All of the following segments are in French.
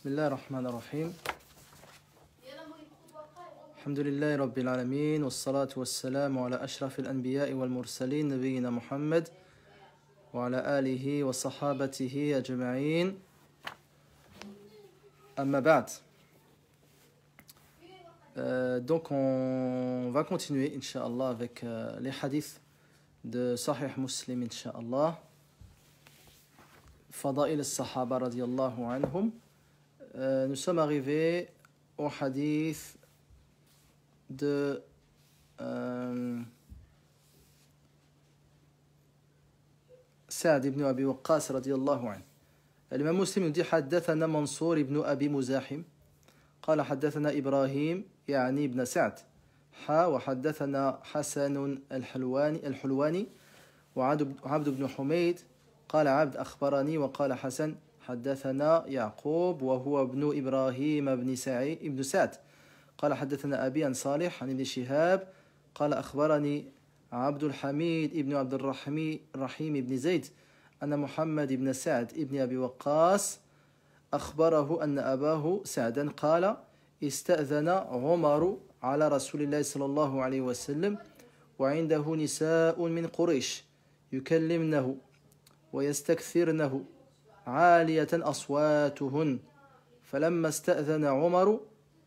بسم الله الرحمن الرحيم الحمد لله رب العالمين والصلاة والسلام على أشرف الأنبياء والمرسلين نبينا محمد وعلى آله وصحابته أجمعين أما بعد. Donc on va continuer Inch'Allah avec les hadiths de Sahih Muslim Inch'Allah, Fada'il al-Sahaba radiyallahu anhum. Nous sommes arrivés au hadith de Sa'd ibn Abi Waqqas radiyallahu anhu. L'imam Muslim nous dit حدثنا منصور ibn Abi Muzahim قال حدثنا إبراهيم يعني ابن سعد وحدثنا حسن الحلواني وعبد بن حميد قال عبد أخبرني وقال حسن حدثنا يعقوب وهو ابن إبراهيم ابن سعد قال حدثنا أبي عن صالح عن ابن شهاب قال أخبرني عبد الحميد ابن عبد الرحيم ابن زيد أن محمد ابن سعد ابن أبي وقاص أخبره أن أباه سعدا قال استأذن عمر على رسول الله صلى الله عليه وسلم وعنده نساء من قريش يكلمنه ويستكثرنه عالية أصواتهن فلما استأذن عمر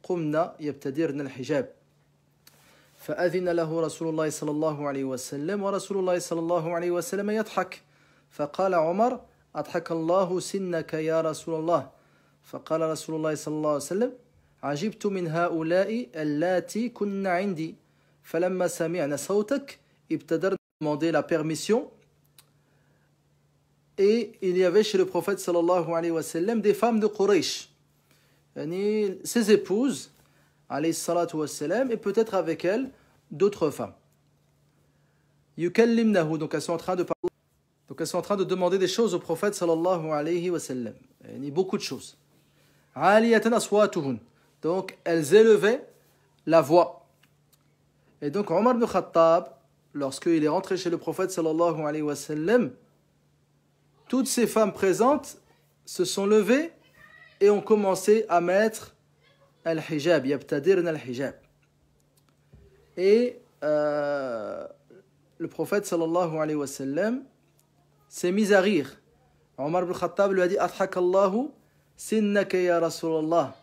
قمنا يبتدرن الحجاب فأذن له رسول الله صلى الله عليه وسلم ورسول الله صلى الله عليه وسلم يضحك فقال عمر أضحك الله سنك يا رسول الله فقال رسول الله صلى الله عليه وسلم عجبت من هؤلاء اللاتي كن عندي فلما سمعنا صوتك ابتدرنا demander la permission. Et il y avait chez le prophète sallallahu alayhi wa sallam des femmes de Quraysh, ses épouses alayhi salatu wa sallam, et peut-être avec elles d'autres femmes. Yukallimnahu, donc elles sont en train de parler, donc elles sont en train de demander des choses au prophète sallallahu alayhi wa sallam, beaucoup de choses. Aliyatan aswatuhun, donc elles élevaient la voix. Et donc Omar ibn Khattab, lorsqu'il est rentré chez le prophète sallallahu alayhi wa sallam, toutes ces femmes présentes se sont levées et ont commencé à mettre al-hijab, yabtadirna al-hijab. Et le prophète sallallahu alayhi wa sallam s'est mis à rire. Omar ibn Khattab lui a dit Adhakallahu sinnaka ya Rasulallah.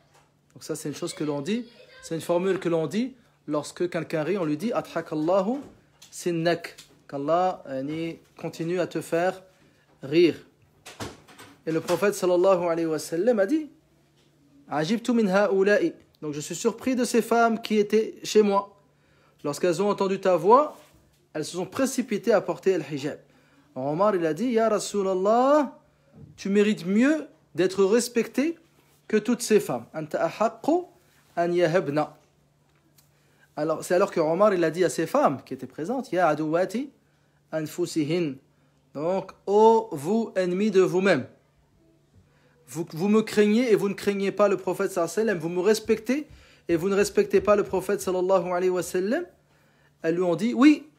Donc ça c'est une chose que l'on dit, c'est une formule que l'on dit lorsque quelqu'un rit, on lui dit Adhakallahu sinnak, qu'Allah continue à te faire rire. Et le prophète sallallahu alayhi wa sallam a dit Ajibtu min haula'i, donc je suis surpris de ces femmes qui étaient chez moi. Lorsqu'elles ont entendu ta voix, elles se sont précipitées à porter le hijab. Omar il a dit Ya Rasulallah, tu mérites mieux d'être respecté que toutes ces femmes. Anta ahaqqu an yahabna. Alors c'est alors que Omar il a dit à ces femmes qui étaient présentes Ya aduwati anfusihin, donc ô vous ennemis de vous-même, vous me craignez et vous ne craignez pas le prophète sallallahu alayhi wa sallam, vous me respectez et vous ne respectez pas le prophète sallallahu alayhi wa sallam. Elles lui ont dit oui,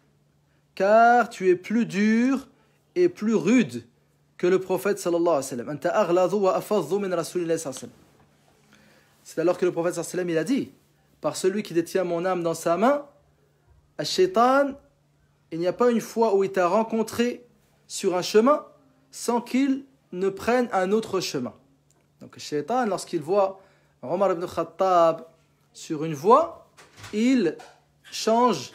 car tu es plus dur et plus rude que le prophète sallallahu alayhi wa sallam. Anta aghladu wa afadhu min rasulillahi sallallahu alayhi wa sallam. C'est alors que le prophète sallallahu alayhi wa sallam il a dit par celui qui détient mon âme dans sa main, Ash-Shaytan, il n'y a pas une fois où il t'a rencontré sur un chemin sans qu'il ne prenne un autre chemin. Donc le shaitan, lorsqu'il voit Omar ibn Khattab sur une voie, il change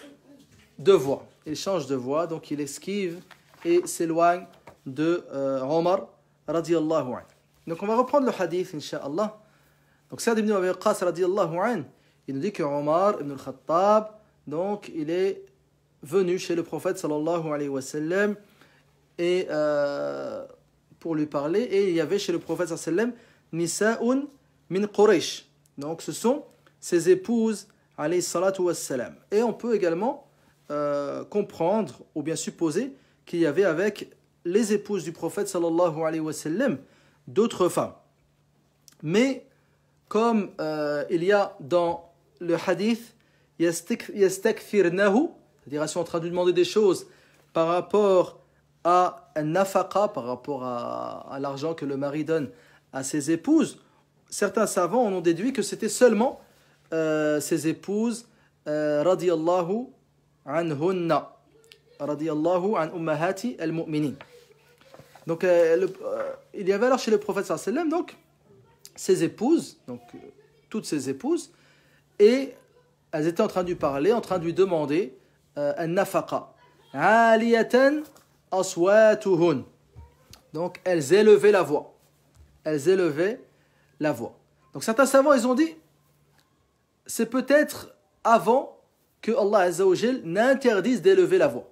de voie. Il change de voie, donc il esquive et s'éloigne de Omar radiyallahu anhu. Donc on va reprendre le hadith, incha'Allah. Donc Sa'd ibn Abi Waqqas radiyallahu anhu, il nous dit que Omar ibn Khattab, donc il est venu chez le prophète sallallahu alayhi wa sallam et pour lui parler, et il y avait chez le prophète sallallahu alayhi wa sallam Nisa'un min Quraysh, donc ce sont ses épouses alayhi salatu wa sallam. Et on peut également comprendre ou bien supposer qu'il y avait avec les épouses du prophète sallallahu alayhi wa sallam d'autres femmes. Mais comme il y a dans le hadith yastakthirnahu, c'est-à-dire elles sont en train de lui demander des choses par rapport à un nafaqa, par rapport à l'argent que le mari donne à ses épouses, certains savants en ont déduit que c'était seulement ses épouses radiyallahu anhunna, radiyallahu an ummahati al-mu'minin. Donc il y avait alors chez le prophète sallallahu alayhi wa sallam donc ses épouses, donc toutes ses épouses, et elles étaient en train de lui parler, en train de lui demander an-nafaqa, aliyatan aswatuhun. Donc elles élevaient la voix. Elles élevaient la voix. Donc certains savants, ils ont dit, c'est peut-être avant que Allah Azza wa Jal n'interdise d'élever la voix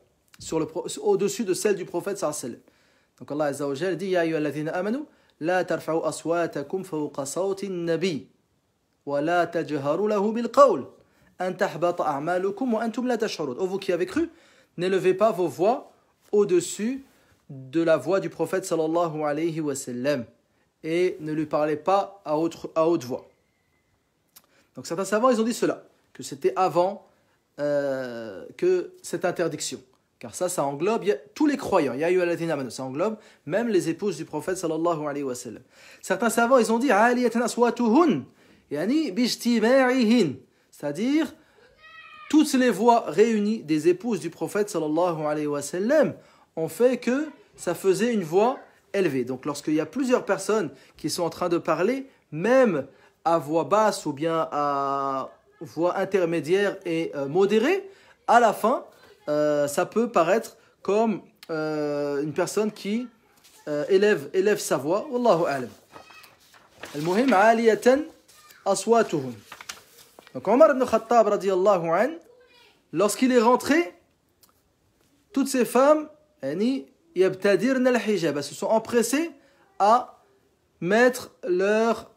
au-dessus de celle du prophète sallallahu alayhi wa sallam. Donc Allah Azza wa Jal dit, Ya ayyuhalladhina amanu, la tarfa'u aswatakum fawqa sawti an-nabi, wa la tajharu lahu bil qawl, an tahbata a'malukum wa antum la tash'urun. Ô vous qui avez cru, n'élevez pas vos voix au-dessus de la voix du prophète sallallahu alayhi wa sallam et ne lui parlez pas à haute voix. Donc certains savants, ils ont dit cela, que c'était avant que cette interdiction. Car ça englobe tous les croyants. Ya ayyuhalladhina amanu, ça englobe même les épouses du prophète sallallahu alayhi wa sallam. Certains savants, ils ont dit aliyatan aswatuhun, yani bijtima'ihin, c'est-à-dire toutes les voix réunies des épouses du prophète sallallahu alayhi wa sallam ont fait que ça faisait une voix élevée. Donc lorsqu'il y a plusieurs personnes qui sont en train de parler, même à voix basse ou bien à voix intermédiaire et modérée, à la fin, ça peut paraître comme une personne qui élève sa voix. Wallahu a'lam. Al-muhim, aliyatan aswatuhum. Donc Omar ibn Khattab radiyallahu an, lorsqu'il est rentré, toutes ces femmes yabtadirna al-hijab, elles se sont empressées à mettre leur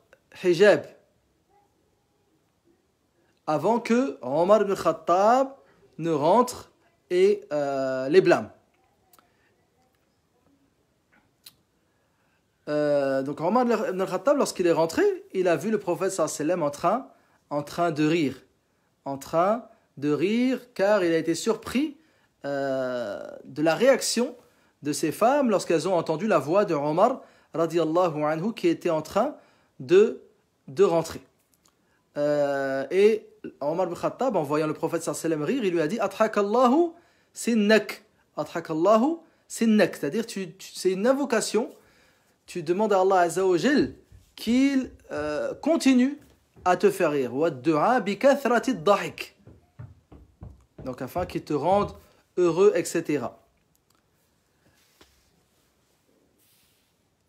hijab avant que Omar ibn Khattab ne rentre et les blâme. Donc Omar ibn Khattab, lorsqu'il est rentré, il a vu le prophète sallallahu alayhi wa sallam en train de rire, car il a été surpris de la réaction de ces femmes lorsqu'elles ont entendu la voix de Omar radiyallahu anhu qui était en train de rentrer. Et Omar ibn Khattab, en voyant le prophète sallallahu alayhi wa sallam rire, il lui a dit Adhakallahu sinnak. Adhakallahu sinnak. C'est-à-dire, c'est une invocation. Tu demandes à Allah Azza wa Jal qu'il continue à te faire rire. Wa du'a bi kathrati ad-dahik. Donc, afin qu'il te rende heureux, etc.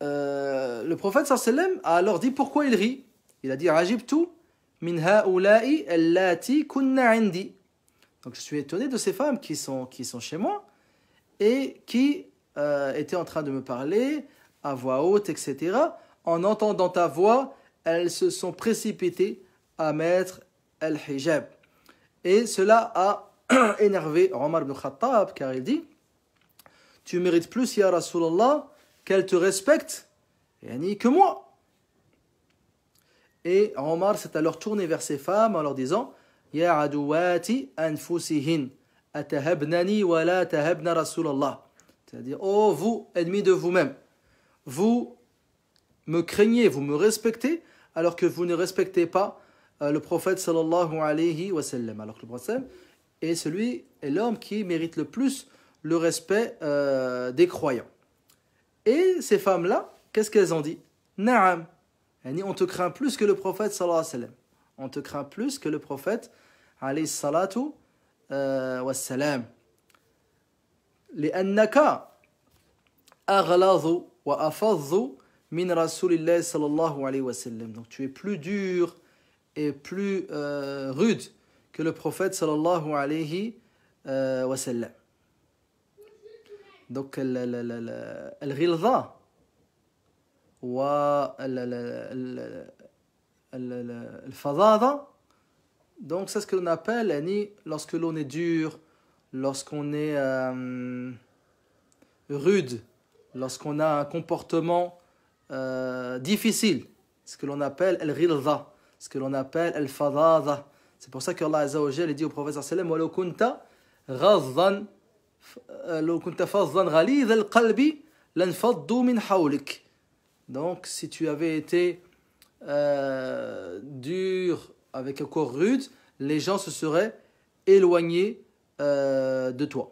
Le prophète sallallahu alayhi wa sallam a alors dit pourquoi il rit. Il a dit Ajibtu min ha'ula'i allati kunna 'indi. Donc je suis étonné de ces femmes qui sont chez moi et qui étaient en train de me parler à voix haute, etc. En entendant ta voix, elles se sont précipitées à mettre al-hijab. Et cela a énervé Omar ibn Khattab, car il dit tu mérites plus, ya Rasulallah, qu'elle te respecte que moi. Et Omar s'est alors tourné vers ces femmes en leur disant Ya aduwati anfusihin atahabnani wa la tahabna Rasulallah. C'est-à-dire, oh vous, ennemis de vous-même, vous me craignez, vous me respectez, alors que vous ne respectez pas le prophète sallallahu alayhi wa sallam. Alors que le prophète est l'homme qui mérite le plus le respect des croyants. Et ces femmes-là, qu'est-ce qu'elles ont dit? Na'am. On te craint plus que le prophète sallallahu alayhi wa sallam. On te craint plus que le prophète alayhi salatu wa salam. لأنك أغلظ وأفظ min Rasulillah sallallahu alayhi wa sallam. Donc tu es plus dur et plus rude que le prophète sallallahu alayhi wa sallam. Donc al-ghilza wa al-fadada, donc c'est ce que l'on appelle lorsque l'on est dur, lorsqu'on est rude, lorsqu'on a un comportement difficile, ce que l'on appelle al-ghilza, ce que l'on appelle al-fadada. C'est pour ça que Allah Azza wa Jalla dit au prophète sallallahu alayhi wa sallam wa law kunta faddan ghalidha al-qalbi lanfaddu min hawlik. Donc si tu avais été dur, avec un corps rude, les gens se seraient éloignés de toi.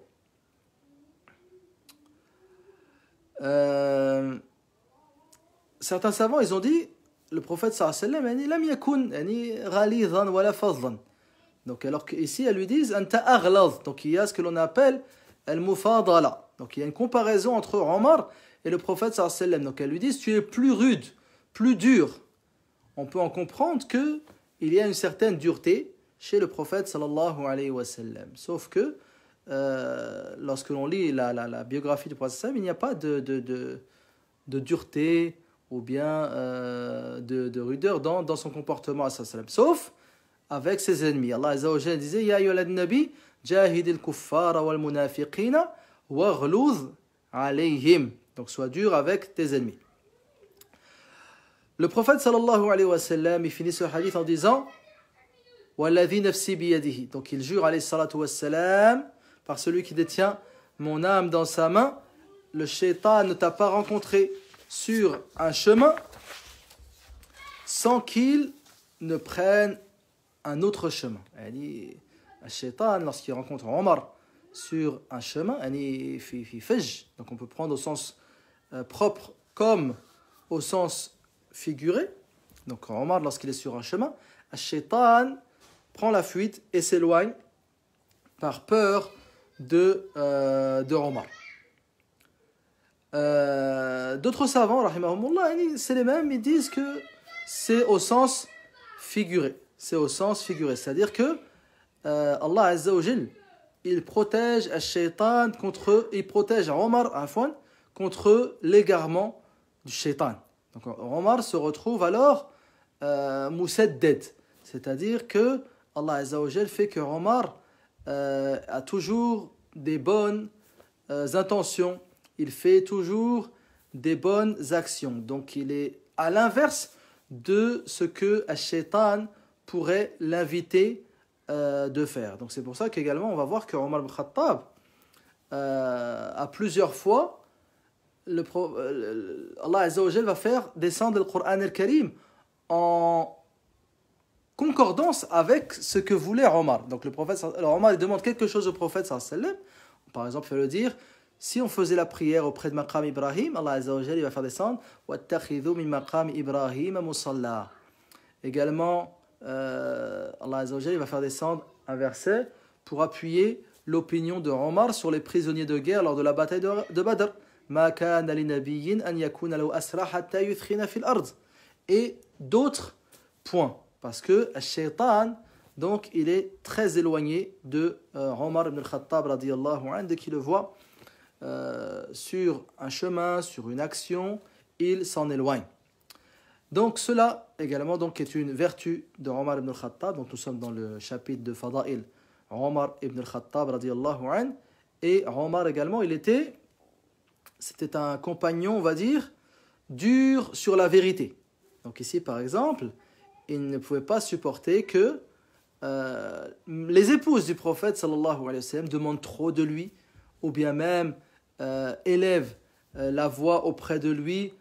Certains savants, ils ont dit, le prophète sallallahu alayhi wa sallam, donc alors qu'ici, elles lui disent anta aghlaz, donc il y a ce que l'on appelle al-mufadala. Donc il y a une comparaison entre Omar et le prophète sallallahu alayhi wa sallam. Donc elles lui disent tu es plus rude, plus dur. On peut en comprendre que il y a une certaine dureté chez le prophète sallallahu alayhi wa sallam. Sauf que lorsque l'on lit la biographie du prophète sallallahu alayhi wa sallam, il n'y a pas de dureté ou bien de rudeur dans son comportement sallallahu alayhi wa sallam. Sauf avec ses ennemis. Allah Azza wa Jalla disait Ya ayyuhal nabi jahidil kuffara wal munafiqina waghluz alayhim. Donc sois dur avec tes ennemis. Le prophète sallallahu alayhi wa sallam, il finit ce hadith en disant Walladhi nafsi biyadihi. Donc il jure alayhi salatu wa salam par celui qui détient mon âme dans sa main, le shaitan ne t'a pas rencontré sur un chemin sans qu'il ne prenne un autre chemin. Le shaitan, lorsqu'il rencontre Omar sur un chemin, donc on peut prendre au sens propre comme au sens figuré. Donc Omar, lorsqu'il est sur un chemin, le shaitan prend la fuite et s'éloigne par peur de Omar. D'autres savants, rahimahumullah, c'est les mêmes, ils disent que c'est au sens figuré. C'est au sens figuré, c'est-à-dire que Allah Azza wa Jal, il protège al-shaytan il protège Omar contre l'égarement du shaytan. Donc Omar se retrouve alors musaddad, c'est-à-dire que Allah Azza wa Jal fait que Omar a toujours des bonnes intentions, il fait toujours des bonnes actions. Donc il est à l'inverse de ce que al-shaytan pourrait l'inviter de faire. Donc c'est pour ça qu'également on va voir que Omar ibn Khattab à plusieurs fois Allah Azza wa Jal va faire descendre le Coran al-Karim en concordance avec ce que voulait Omar. Donc le prophète, alors Omar il demande quelque chose au prophète sallallahu alayhi wa sallam. Par exemple, il fait le dire si on faisait la prière auprès de Maqam Ibrahim, Allah Azza wa Jal il va faire descendre wattakhidhu min maqam Ibrahim musalla. Également Allah Azza wa Jal il va faire descendre un verset pour appuyer l'opinion de Omar sur les prisonniers de guerre lors de la bataille de Badr. Ma kana li nabiyyin an yakuna lahu asra hatta yuthkhina fil ard. Et d'autres points, parce que le shaitan, donc il est très éloigné de Omar ibn al-Khattab radiyallahu anhu. Dès qu'il le voit sur un chemin, sur une action, il s'en éloigne. Donc cela également donc, est une vertu de Omar ibn al-Khattab. Donc nous sommes dans le chapitre de Fada'il Omar ibn al-Khattab radiyallahu anhu. Et Omar également, c'était un compagnon, on va dire, dur sur la vérité. Donc ici par exemple, il ne pouvait pas supporter que les épouses du prophète sallallahu alayhi wa sallam demandent trop de lui, ou bien même élèvent la voix auprès de lui.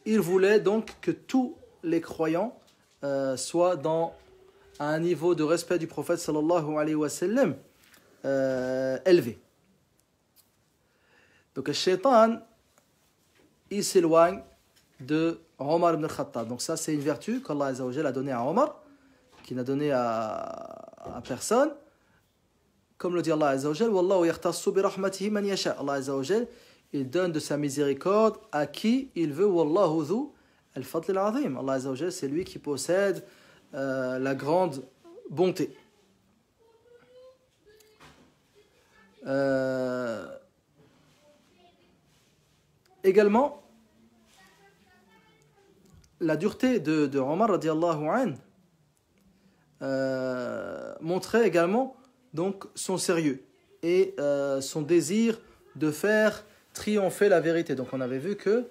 Il voulait donc que tous les croyants soient à un niveau de respect du prophète sallallahu alayhi wa sallam élevé. Donc le shaitan, il s'éloigne de Omar ibn al-Khattab. Donc ça c'est une vertu qu'Allah Azza wa Jal a donnée à Omar, qu'il n'a donnée à personne. Comme le dit Allah Azza wa Jal, Wallahu yakhtassu bi rahmatihi man yasha. Allah Azza wa Jal, il donne de sa miséricorde à qui il veut. Wallahu dhu al-fadl al-azim. Allah Azza wa Jal, c'est lui qui possède la grande bonté. Également, la dureté de Omar radiallahu anhu montrait également donc son sérieux et son désir de faire triompher la vérité. Donc on avait vu que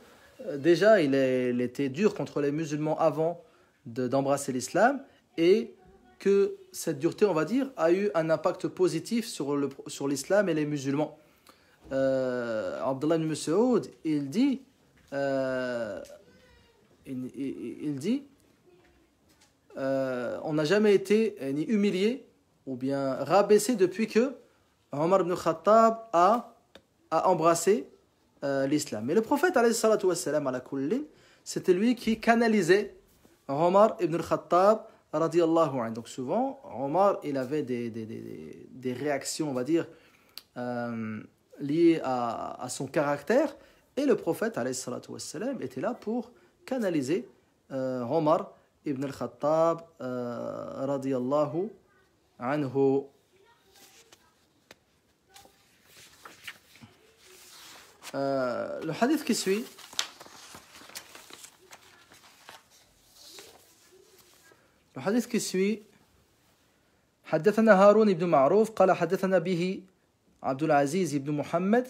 déjà il était dur contre les musulmans avant d'embrasser l'islam, et que cette dureté, on va dire, a eu un impact positif sur l'islam et les musulmans. Abdullah ibn Mas'ud, il dit il dit on n'a jamais été ni humilié ou bien rabaissé depuis que Omar ibn Khattab a embrassé l'islam. Mais le prophète, alayhi salatu wassalam, ala kullin, c'était lui qui canalisait Omar ibn Khattab radiyallahu anhu. Donc souvent, Omar, il avait des réactions, on va dire, liées à son caractère, et le prophète, alayhi salatu wassalam, était là pour canaliser Omar ibn al-Khattab radiyallahu anhu. Le hadith qui suit, حدثنا هارون بن معروف قال حدثنا به عبد العزيز بن محمد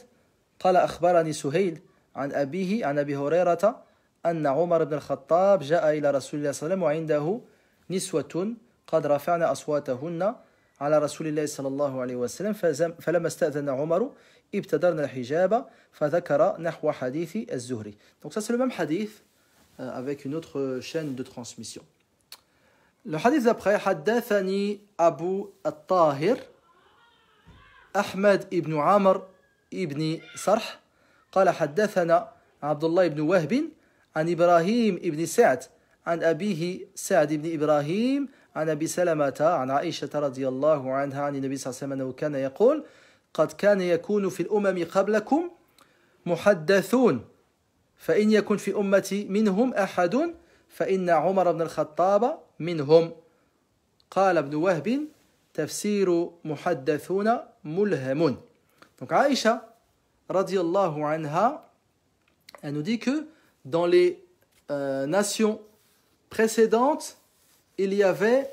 قال أخبرني سهيل عن أبيه عن أبي هريرة أن عمر بن الخطاب جاء إلى رسول الله صلى الله عليه وسلم وعنده نسوة قد رفعنا أصواتهن على رسول الله صلى الله عليه وسلم فلما استأذن عمر ابتدرنا الحجاب فذكر نحو حديث الزهري. Donc ça c'est le même hadith avec une autre chaîne de transmission. Le hadith d'après, حدثني أبو الطاهر أحمد بن عمرو بن صرح قال حدثنا عبد الله بن وهب عن إبراهيم بن سعد عن أبيه سعد بن إبراهيم عن أبي سلمة عن عائشة رضي الله عنها عن النبي صلى الله عليه وسلم أنه كان يقول قد كان يكون في الأمم قبلكم محدثون فإن يكن في أمتي منهم أحد فإن عمر بن الخطاب منهم. قال ابن وهب تفسير محدثون ملهم. Donc Aïcha radiyallahu anha, elle nous dit que dans les nations précédentes, il y avait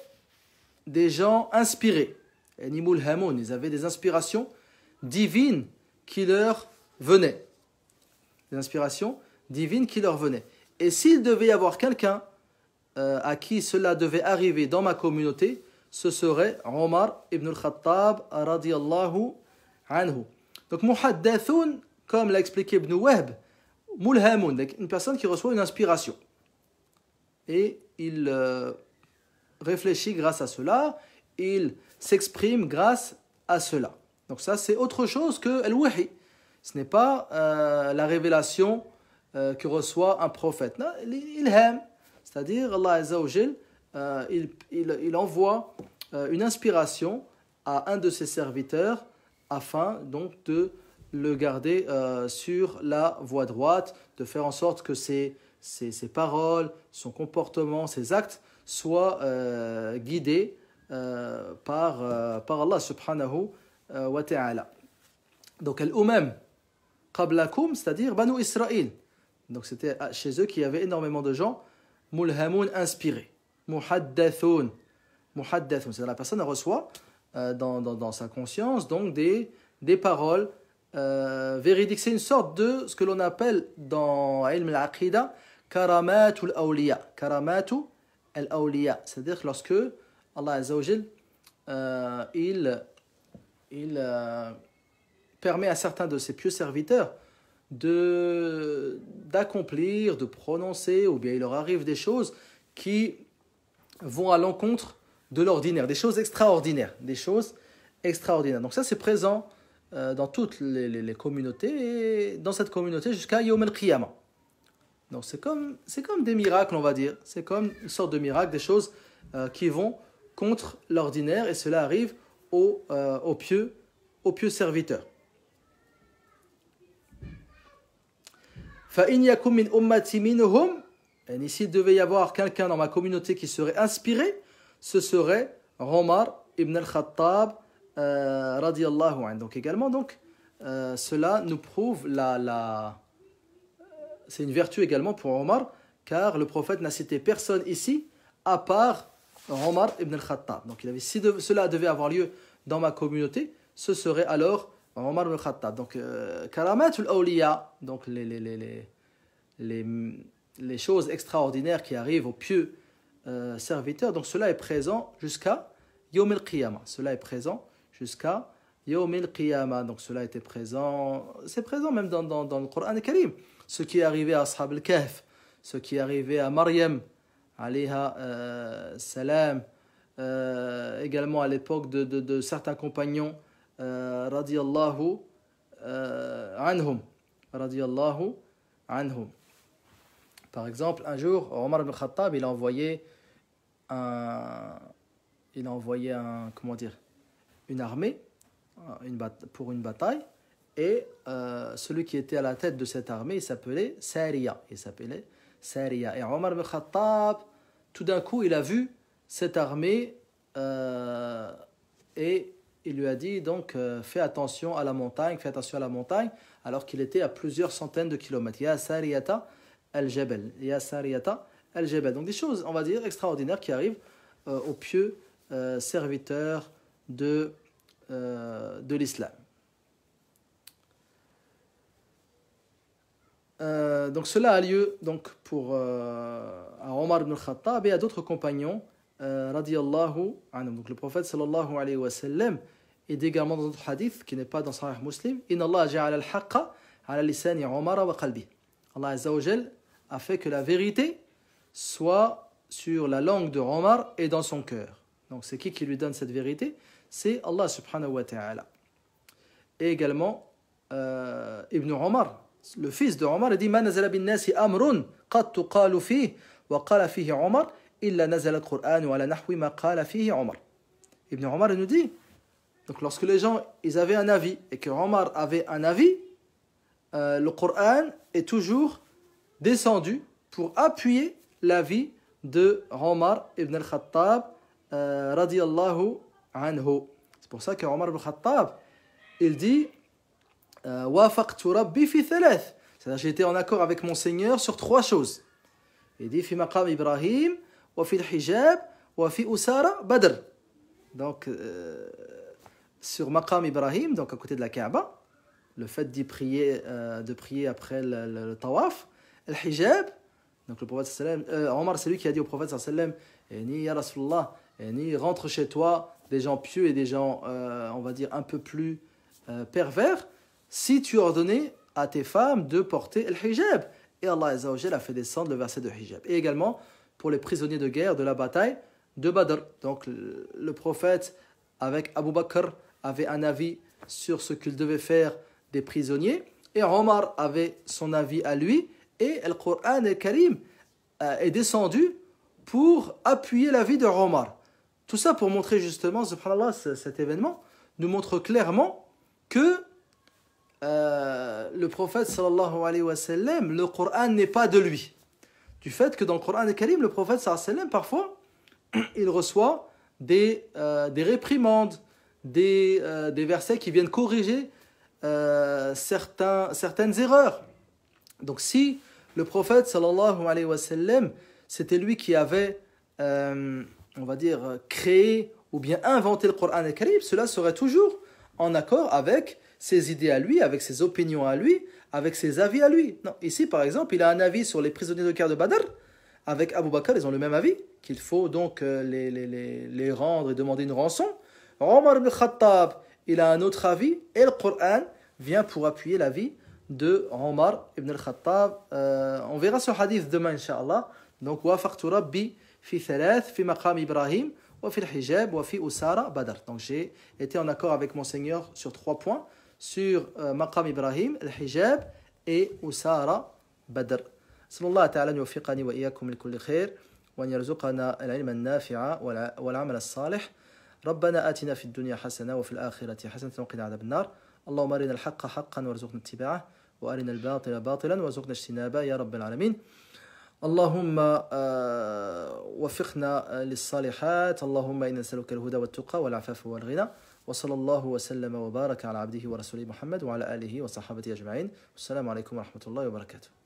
des gens inspirés. Ils avaient des inspirations divines qui leur venaient. Des inspirations divines qui leur venaient. Et s'il devait y avoir quelqu'un à qui cela devait arriver dans ma communauté, ce serait Omar ibn al-Khattab radiyallahu anhu. Donc muhaddathun, comme l'a expliqué Ibn Wahb, mulhamun, une personne qui reçoit une inspiration. Et il réfléchit grâce à cela, il s'exprime grâce à cela. Donc ça c'est autre chose que al-wahi. Ce n'est pas la révélation que reçoit un prophète. Non, l'ilham, c'est-à-dire Allah Azza wa Jal, il envoie une inspiration à un de ses serviteurs afin donc de le garder sur la voie droite, de faire en sorte que ses paroles, son comportement, ses actes soient guidés par Allah subhanahu wa ta'ala. Donc al-umam qablakum, c'est-à-dire Banu Israël. Donc c'était chez eux qu'il y avait énormément de gens mulhamun, inspirés. Muhaddathun, c'est-à-dire la personne reçoit dans sa conscience donc des paroles véridiques. C'est une sorte de ce que l'on appelle dans ilm al-aqida karamatul awliya. Karamatul awliya, c'est-à-dire que lorsque Allah Azza wa Jal il permet à certains de ses pieux serviteurs d'accomplir, de prononcer, ou bien il leur arrive des choses qui vont à l'encontre de l'ordinaire, des choses extraordinaires, Donc ça c'est présent dans toutes les communautés, et dans cette communauté jusqu'à Yawm al-Qiyamah. Donc c'est comme des miracles, on va dire. C'est comme une sorte de miracle, des choses qui vont contre l'ordinaire, et cela arrive aux pieux serviteurs. فَإِنْ يَكُمْ مِنْ أُمَّتِي مِنْهُمْ, et s'il devait y avoir quelqu'un dans ma communauté qui serait inspiré, ce serait Omar ibn al-Khattab radiyallahu anhu. Donc également, cela nous prouve c'est une vertu également pour Omar, car le prophète n'a cité personne ici à part Omar ibn al-Khattab. Donc si cela devait avoir lieu dans ma communauté, ce serait alors Omar ibn al-Khattab. Donc karamatul awliya, donc les choses extraordinaires qui arrivent aux pieux serviteurs, donc cela est présent jusqu'à Yawm al-Qiyamah. Cela est présent jusqu'à Yawm al-Qiyamah. Donc cela était présent, c'est présent même dans le Coran al-Karim. Ce qui est arrivé à Ashab al-Kahf, ce qui est arrivé à Maryam, alayha salam, également à l'époque de certains compagnons, radiyallahu anhum. Radiyallahu anhum. Par exemple, un jour, Omar ibn Khattab, il a envoyé comment dire, une armée pour une bataille, et celui qui était à la tête de cette armée, il s'appelait Sariya. Et Omar ibn Khattab, tout d'un coup, il a vu cette armée et il lui a dit donc fais attention à la montagne, alors qu'il était à plusieurs centaines de kilomètres. Ya Sariyata al-Jabal. Donc des choses, on va dire, extraordinaires qui arrivent aux pieux serviteurs de l'islam. Donc cela a lieu donc pour à Omar ibn Khattab et à d'autres compagnons radiyallahu anhum. Donc le prophète sallallahu alayhi wa sallam, et également dans notre hadith qui n'est pas dans Sahih Muslim, inna Allah ja'ala al-haqqa ala lisani Omar wa qalbi. Allah azza wa jal a fait que la vérité soit sur la langue de Omar et dans son cœur. Donc c'est qui lui donne cette vérité? C'est Allah subhanahu wa ta'ala. Et également Ibn Omar, le fils de Omar, il dit: Ma nazala bin nasi amrun qad tuqalu fihi wa qala fihi Omar illa nazala al-Qur'an wa ala nahwi ma qala fihi Omar. Ibn Omar nous dit, donc lorsque les gens ils avaient un avis et que Omar avait un avis, le Coran est toujours descendu pour appuyer l'avis de Omar ibn al-Khattab radiyallahu anhu. C'est pour ça que Omar ibn al-Khattab, il dit wafaqtu rabbi fi thalath, c'est-à-dire j'ai été en accord avec mon Seigneur sur trois choses. Il dit fi maqam Ibrahim wa fi al-hijab wa fi usara Badr. Donc sur maqam Ibrahim, donc à côté de la Kaaba, le fait de prier après le tawaf, le hijab, donc le prophète sallam, Omar c'est lui qui a dit au prophète sallam, ya Rasulullah, rentre chez toi des gens pieux et des gens on va dire un peu plus pervers, si tu ordonnais à tes femmes de porter le hijab. Et Allah azza wa jalla a fait descendre le verset de hijab. Et également pour les prisonniers de guerre de la bataille de Badr. Donc le prophète avec Abu Bakr avait un avis sur ce qu'il devait faire des prisonniers, et Omar avait son avis à lui, et le Coran al-Karim est descendu pour appuyer l'avis de Omar. Tout ça pour montrer justement, subhanallah, cet événement nous montre clairement que le prophète sallallahu alayhi wa sallam, le Coran n'est pas de lui. Du fait que dans le Coran al-Karim, le prophète sallallahu alayhi wa sallam, parfois, il reçoit des réprimandes, des versets qui viennent corriger certaines erreurs. Donc si le prophète sallallahu alayhi wa sallam, c'était lui qui avait on va dire créé ou bien inventé le Coran al-Karim, cela serait toujours en accord avec ses idées à lui, avec ses opinions à lui, avec ses avis à lui. Non, ici par exemple il a un avis sur les prisonniers de guerre de Badr. Avec Abu Bakr, ils ont le même avis, qu'il faut donc les rendre et demander une rançon. Omar ibn Khattab, il a un autre avis, et le Coran vient pour appuyer l'avis de Omar ibn al-Khattab. On verra ce hadith demain, Inch'Allah. Donc, wafaqtu rabbi fi thalath, fi maqam Ibrahim, wa fi al-hijab, wa fi usara Badr. Donc, j'ai été en accord avec mon Seigneur sur 3 points, sur maqam Ibrahim, al-hijab et usara Badr. أسأل الله تعالى أن يوفقني وإياكم لكل خير وأن يرزقنا العلم النافع والعمل الصالح. ربنا آتنا في الدنيا حسنة وفي الآخرة حسنة وقنا عذاب النار. اللهم أرنا الحق حقا وارزقنا اتباعه وأرنا الباطل باطلا وارزقنا اجتنابه يا رب العالمين. اللهم وفقنا للصالحات. اللهم إنا نسألك الهدى والتقى والعفاف والغنى. وصلى الله وسلم وبارك على عبده ورسوله محمد وعلى آله وصحبه أجمعين. والسلام عليكم ورحمة الله وبركاته.